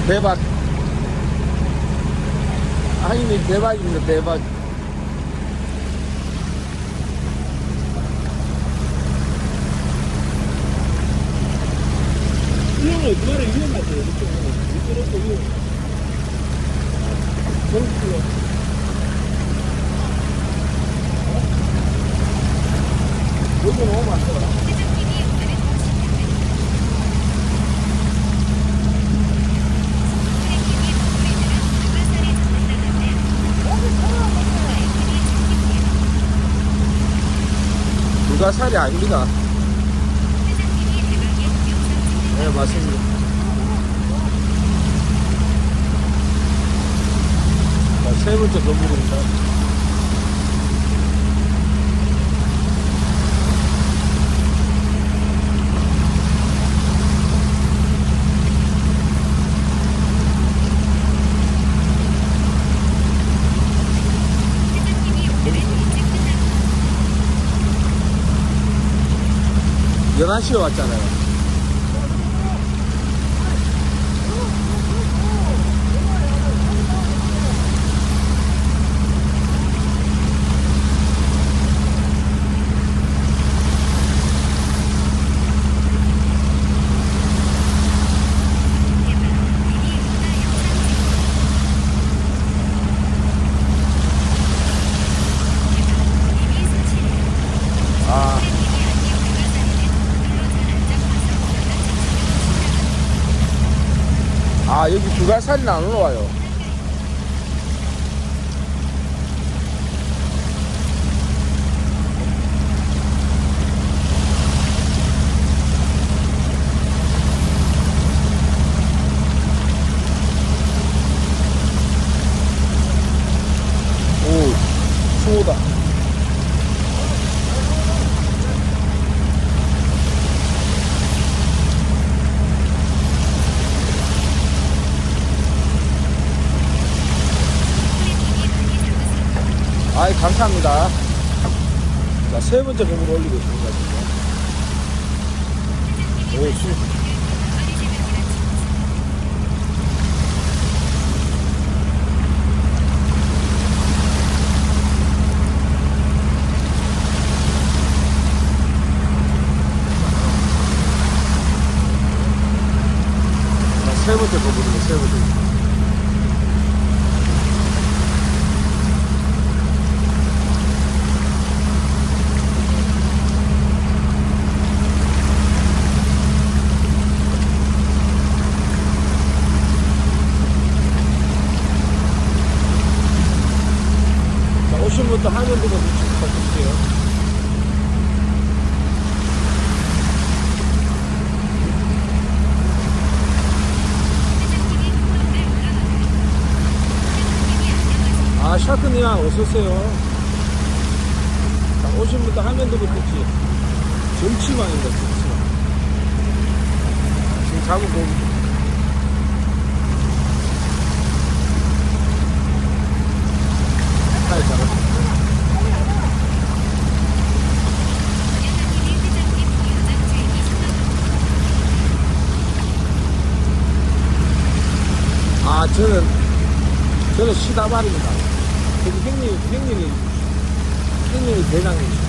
대박. 아니, 대박입니다, 대박. 위험해, 그 말은 위험하지. 이쪽으로 위험해. 여기 너무 많더라. 불가사리 아닙니다. 네, 맞습니다. 자, 세 번째 건물입니다. 연안시에 왔잖아요. 아, 여기 불가사리는 안 올라와요. 오, 추워다. 아이, 감사합니다. 자, 세 번째 건물 올리고 있습니다. 지금. 오, 자, 세 번째 건물입니다. 세 번째. 오신 분도 하면 되고 부탁드릴게요. 아, 샤크니야, 어서오세요. 자, 오신 분도 하면 되고 좋지. 정치망입니다, 정치망. 지금 작업 보고. 아, 저는 시다발입니다. 저기 형님이 대장님이시죠.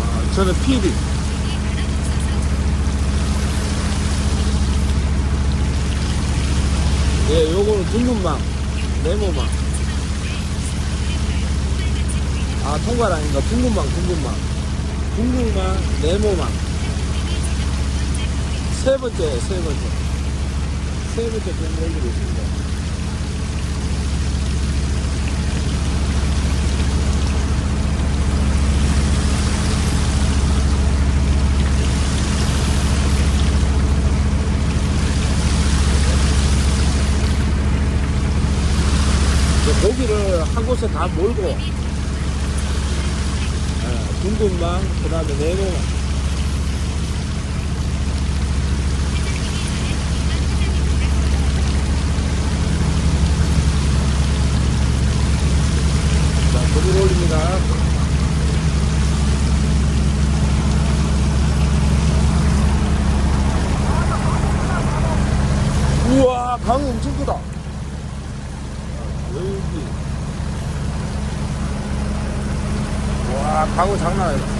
아, 저는 PD. 예, 요거는 둥근망, 네모망. 아, 통과라니까 둥근망. 둥근망, 네모망. 세 번째 공부 올리고 있습니다. 고기를 한 곳에 다 몰고, 둥근망, 그 다음에 네모망. 고기를 올립니다. 광어 장난 아니다.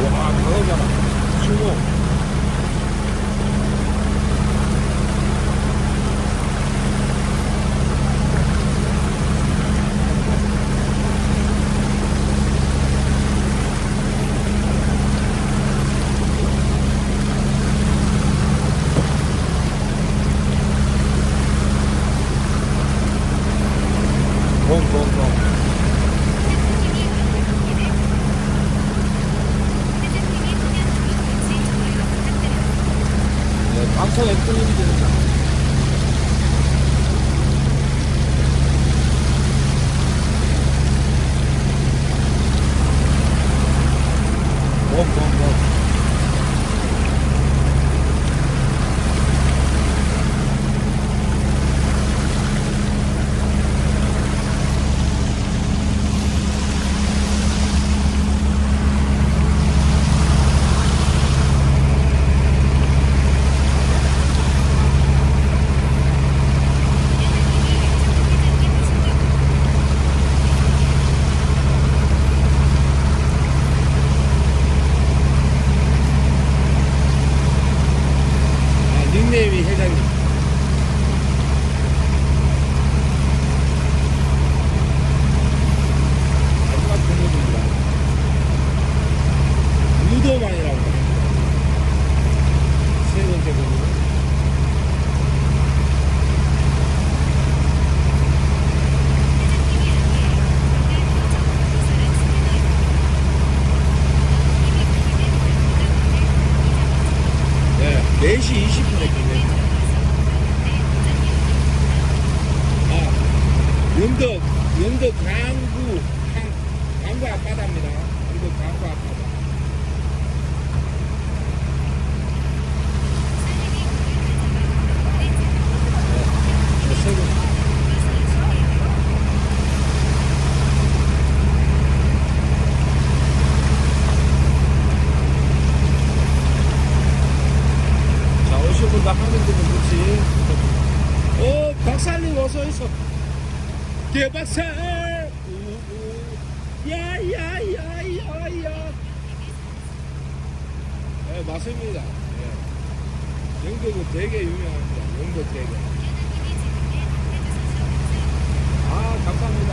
와, 광어잖아. 숭어. 동. 네, 방송에 끊임이 되는다. 동. 아, 닉네임이 회장님. 마지막 종목입니다. 유도만이라고 합니다. 세 번째 종목. 네, 4시 20분에 끝냅니다. 아, 영덕 강구 앞바다입니다. 이거 강구 앞바다. 네, 세 번. 자, 오신 분다 한국분은 그렇지. 박사님 어서 있어. 대박살. 야야야야야. 네, 맞습니다. 네. 영덕은 되게 유명합니다. 영덕 되게. 아, 감사합니다.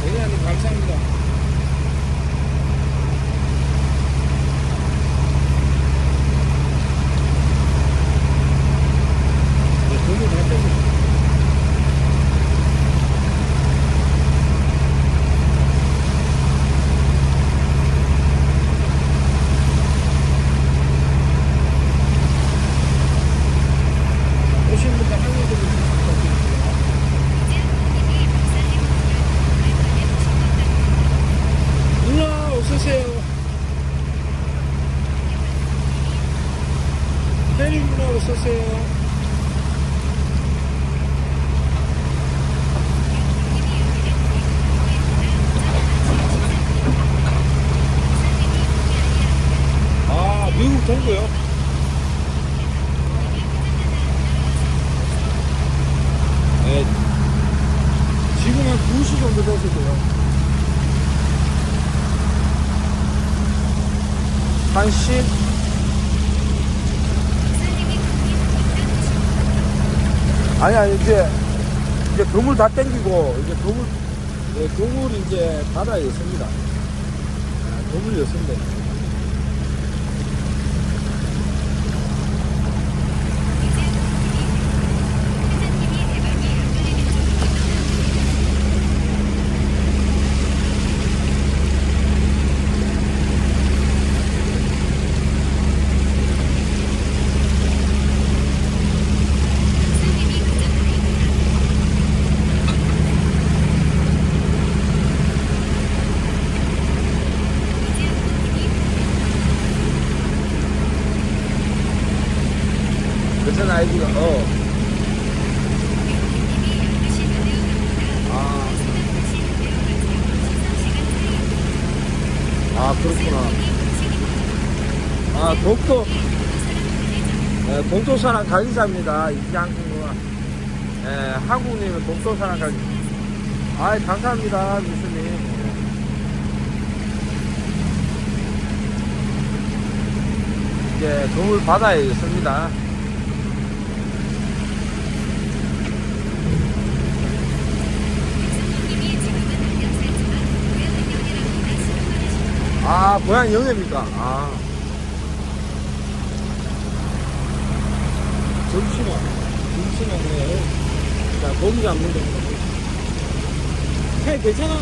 대장님 감사합니다. 네, 돈을 다 떼고. 오신 분들 한국으로 부탁드립니다. 누나 어서오세요. 혜리 누나 어서오세요. 아, 미국 동부요? 네, 지금 한 2시 정도 됐을 거예요. 1시? 아니야, 이제 그물 다 땡기고, 이제 그물이 이제 바다에 있습니다. 그물이 있습니다. 전 아이디가, 그렇구나. 동토사랑 관리사입니다. 이장군은. 한국님은 동토사랑 관리. 감사합니다, 교수님. 이제 건물 바다에 있습니다. 고향 영해입니까? 정신아 뭐예요? 자, 고기 잡는 거. 해, 괜찮아?